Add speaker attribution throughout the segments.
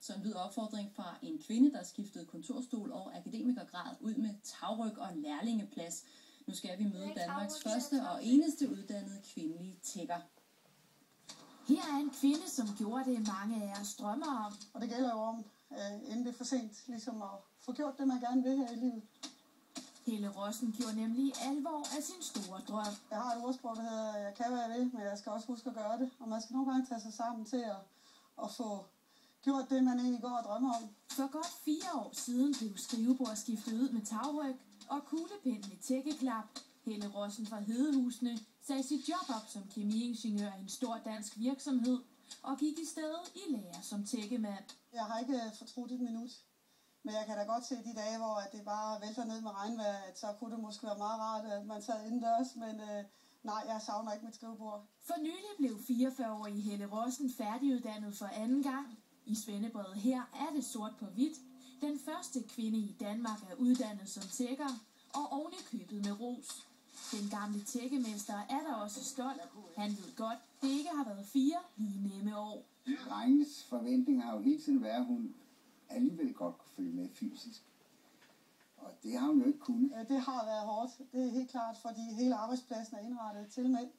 Speaker 1: Sådan lyder opfordring fra en kvinde, der skiftede kontorstol og akademikergrad ud med tagryg og lærlingeplads. Nu skal vi møde Danmarks første og eneste uddannede kvindelige tigger.
Speaker 2: Her er en kvinde, som gjorde det, mange af os drømmer om.
Speaker 3: Og det gælder jo om, inden det er for sent, ligesom at få gjort det, man gerne vil her i livet.
Speaker 2: Helle Rossen gjorde nemlig alvor af sin store drøm.
Speaker 3: Jeg har et ordsprog, der hedder, jeg kan hvad jeg vil, men jeg skal også huske at gøre det. Og man skal nogle gange tage sig sammen til at få gjort det, man egentlig går og drømmer om.
Speaker 2: For godt 4 år siden blev skrivebord skiftet ud med tagryg og kuglepind med tækkeklap. Helle Rossen fra Hedehusene sagde sit job op som kemiingeniør i en stor dansk virksomhed og gik i stedet i lære som tækkemand.
Speaker 3: Jeg har ikke fortrudt et minut, men jeg kan da godt se de dage, hvor det bare vælter ned med regnvejr, at så kunne det måske være meget rart, at man sad indendørs, men nej, jeg savner ikke mit skrivebord.
Speaker 2: For nylig blev 44-årige Helle Rossen færdiguddannet for anden gang. I Svendebrevet her er det sort på hvidt. Den første kvinde i Danmark er uddannet som tækker og ovenikøbet med ros. Den gamle tækkemester er der også stolt. Han ved godt, det ikke har været 4 lige nemme år.
Speaker 4: Drengens forventninger har jo hele tiden været, at hun alligevel godt kunne følge med fysisk. Og det har hun jo ikke kunnet.
Speaker 3: Det har været hårdt, det er helt klart, fordi hele arbejdspladsen er indrettet til mænd.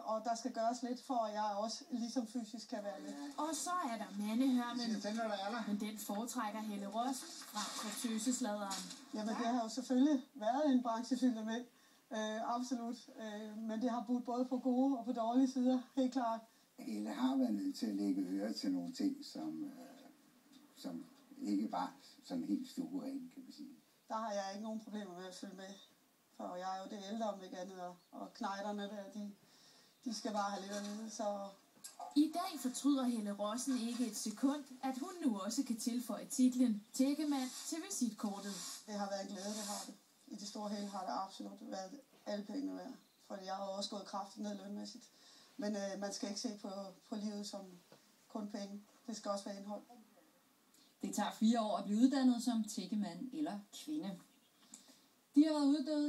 Speaker 3: Og der skal gøres lidt for, at jeg også ligesom fysisk kan være lidt.
Speaker 2: Og så er der mandehørmen, men den foretrækker Helle Rossen frem for tøsesladeren.
Speaker 3: Jamen det har jo selvfølgelig været en branche fyldt af mænd, absolut. Men det har budt både på gode og på dårlige sider, helt klart.
Speaker 4: Helle har været nødt til at lægge øre til nogle ting, som ikke var sådan helt stuerene, kan man sige.
Speaker 3: Der har jeg ikke nogen problemer med at følge med. For jeg er jo det ældre om ikke andet, og knejderne der, de skal bare have lidt at vide, så...
Speaker 2: I dag fortryder Helle Rossen ikke et sekund, at hun nu også kan tilføje titlen tækkemand til visitkortet.
Speaker 3: Det har været en glæde, det har det. I det store hele har det absolut været alle pengene værd. For jeg har også gået kraftigt ned lønmæssigt. Men man skal ikke se på livet som kun penge. Det skal også være indhold.
Speaker 1: Det tager 4 år at blive uddannet som tækkemand eller kvinde. De har været uddannet